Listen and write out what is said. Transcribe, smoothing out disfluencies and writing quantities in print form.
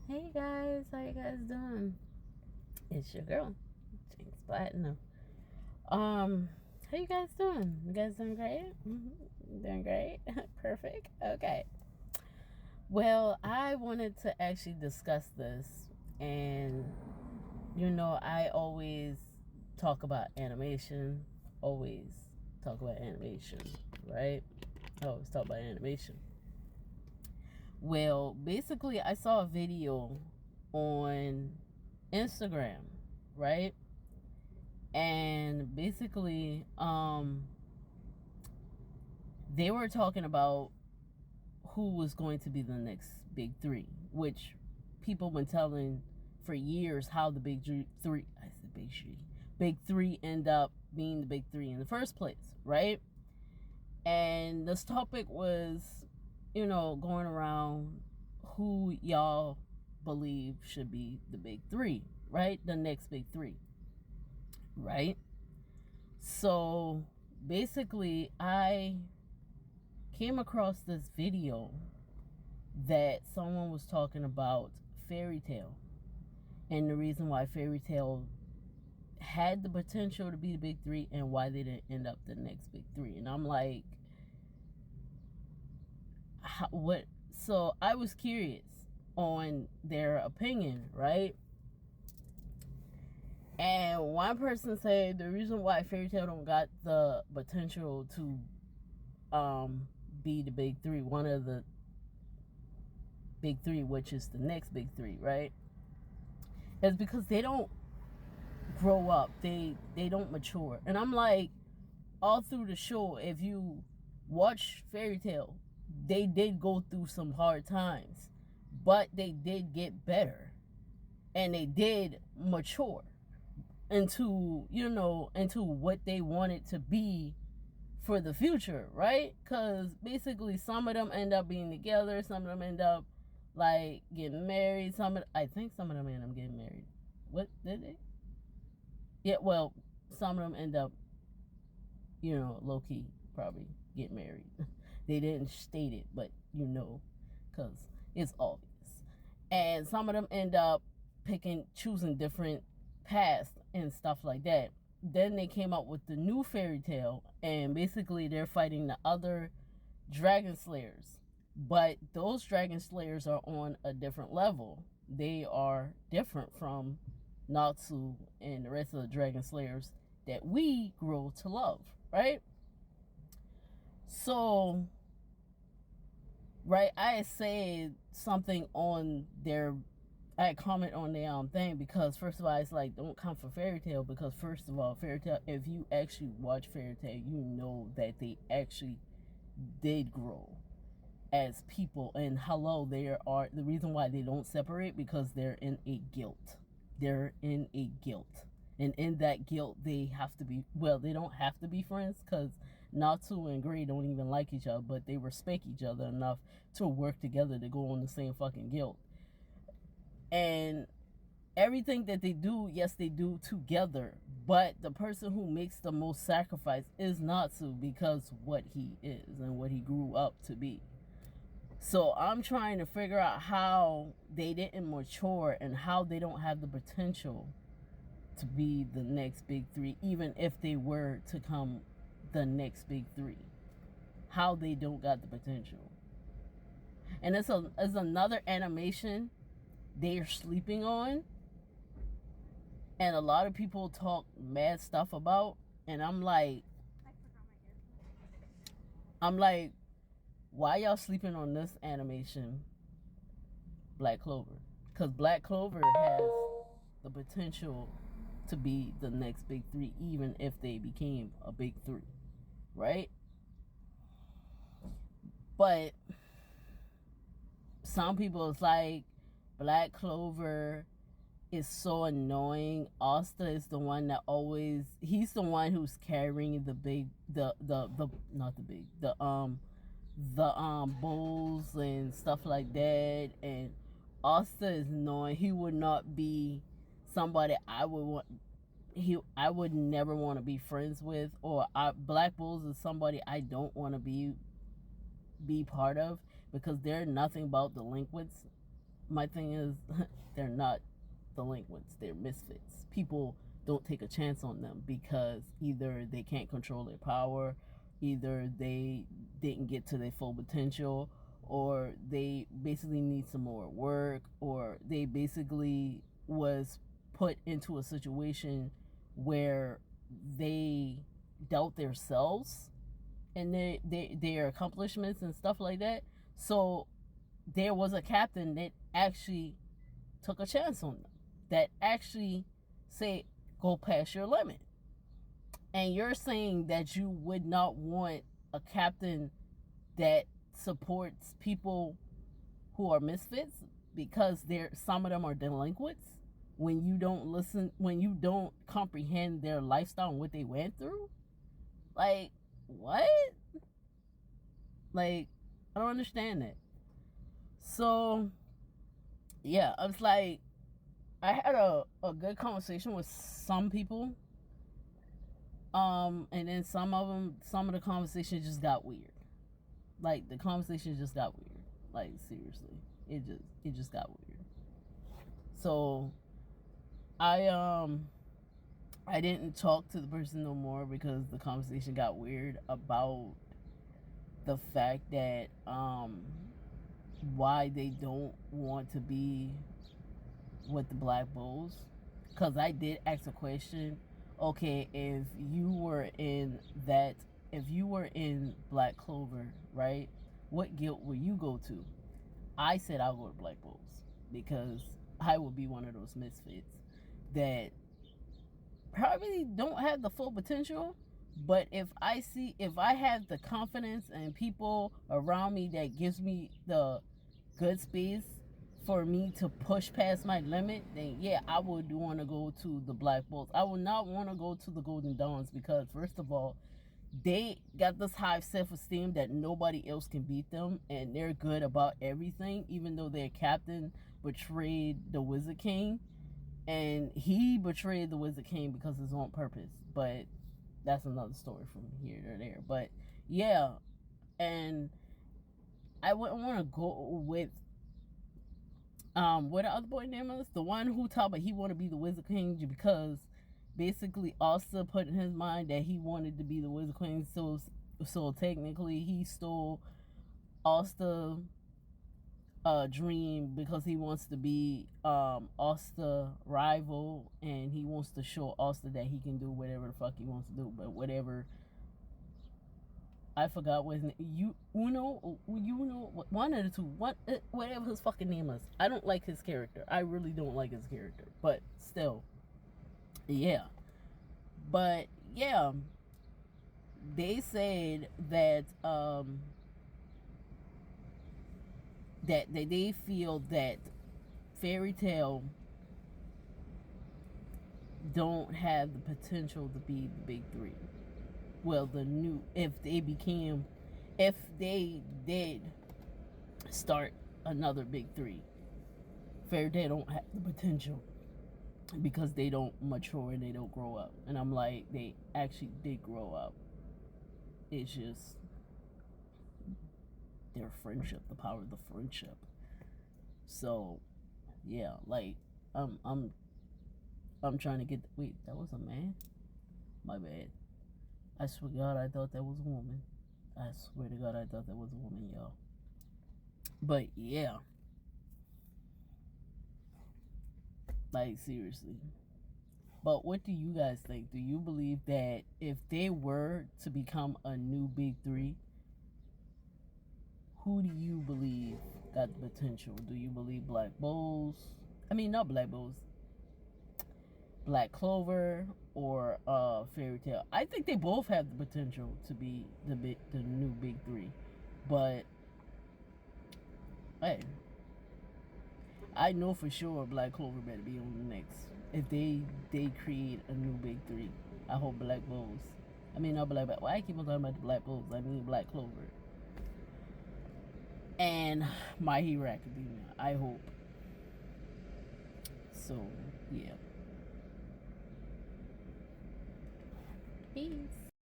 Hey guys, how you guys doing? It's your girl, Jinx Platinum. How you guys doing? You guys doing great? Doing great? Perfect. Okay. Well, I wanted to actually discuss this, and I always talk about animation. Always talk about animation, right? I always talk about animation. Well, basically, I saw a video on Instagram, right? And basically, they were talking about who was going to be the next big three, which people been telling for years how the three, I said big three end up being the big three in the first place, right? And this topic was, going around who y'all believe should be the big three, right? The next big three, right? So basically, I came across this video that someone was talking about Fairy Tale and the reason why Fairy Tale had the potential to be the big three and why they didn't end up the next big three. And I'm like, what? So I was curious on their opinion, right? And one person said the reason why Fairy Tale don't got the potential to be the big three, one of the big three, which is the next big three, right? Is because they don't grow up. They don't mature. And I'm like, all through the show, if you watch Fairy Tale, they did go through some hard times, but they did get better and they did mature into what they wanted to be for the future, right? Because basically some of them end up being together, some of them end up like getting married, I think some of them end up getting married. What did they? Yeah, well, some of them end up, low key probably get married. They didn't state it, but because it's obvious. And some of them end up choosing different paths and stuff like that. Then they came up with the new Fairy Tale, and basically they're fighting the other dragon slayers. But those dragon slayers are on a different level. They are different from Natsu and the rest of the dragon slayers that we grow to love, right? So, right, I had said something on their, I had comment on their thing because first of all, it's like don't come for Fairy Tale because first of all, Fairy Tale, if you actually watch Fairy Tale, you know that they actually did grow as people, and hello, there are the reason why they don't separate because they're in a guilt. They're in a guilt. And in that guilt, they have to be, well, they don't have to be friends because Natsu and Gray don't even like each other, but they respect each other enough to work together to go on the same fucking guilt. And everything that they do, yes, they do together, but the person who makes the most sacrifice is Natsu because what he is and what he grew up to be. So I'm trying to figure out how they didn't mature and how they don't have the potential to be the next big three, even if they were to come the next big three. How they don't got the potential. And it's another animation they're sleeping on. And a lot of people talk mad stuff about. And I'm like, why y'all sleeping on this animation, Black Clover? Because Black Clover has the potential to be the next big three, even if they became a big three, right? But some people, it's like Black Clover is so annoying. Asta is the one that always, he's the one who's carrying the big, the not the big, the bulls and stuff like that. And Asta is annoying. He would not be somebody I would want. I would never want to be friends with, or Black Bulls is somebody I don't want to be part of because they're nothing but delinquents. my thing is, they're not delinquents, they're misfits. People don't take a chance on them because either they can't control their power, either they didn't get to their full potential, or they basically need some more work, or they basically was put into a situation where they doubt themselves and their accomplishments and stuff like that. So there was a captain that actually took a chance on them, that actually say, go past your limit. And you're saying that you would not want a captain that supports people who are misfits because some of them are delinquents, when you don't listen, when you don't comprehend their lifestyle and what they went through. Like, what? Like, I don't understand that. So yeah, I was like, I had a good conversation with some people, and then some of the conversation just got weird. Like, the conversation just got weird. Like, seriously, it just got weird. So I didn't talk to the person no more because the conversation got weird about the fact that why they don't want to be with the Black Bulls. Because I did ask a question. Okay, if you were in Black Clover, right, what guild would you go to? I said I'll go to Black Bulls because I would be one of those misfits that probably don't have the full potential. But if I have the confidence and people around me that gives me the good space for me to push past my limit, then yeah, I would want to go to the Black Bulls. I would not want to go to the Golden Dawns because, first of all, they got this high self-esteem that nobody else can beat them, and they're good about everything, even though their captain betrayed the Wizard King, and he betrayed the Wizard King because of his own purpose. But that's another story from here to there. But yeah, and I wouldn't want to go with what the other boy name is, the one who talked about he want to be the Wizard King because basically Asta put in his mind that he wanted to be the Wizard King, so technically he stole Asta dream because he wants to be Asta rival, and he wants to show Asta that he can do whatever the fuck he wants to do. But whatever, I forgot what his name. One of the two. Whatever his fucking name is. I don't like his character. I really don't like his character. But still, yeah. But yeah, they said that that they feel that Fairy Tail don't have the potential to be the big three. Well, if they did start another big three, Fairy Tail don't have the potential because they don't mature and they don't grow up. And I'm like, they actually did grow up. It's just their friendship, the power of the friendship. So yeah, like I'm trying to get. Wait, that was a man? My bad. I swear to God, I thought that was a woman. I swear to God, I thought that was a woman, y'all. But yeah, like, seriously. But what do you guys think? Do you believe that if they were to become a new big three, who do you believe got the potential? Do you believe Black Bulls? I mean, not Black Bulls. Black Clover or Fairy Tail. I think they both have the potential to be the new big three. But hey, I know for sure Black Clover better be on the next. If they create a new big three, I hope Black Bulls. I mean, not Black. Why I keep on talking about the Black Bulls? I mean Black Clover and My Hero Academia. I hope. So yeah. Peace.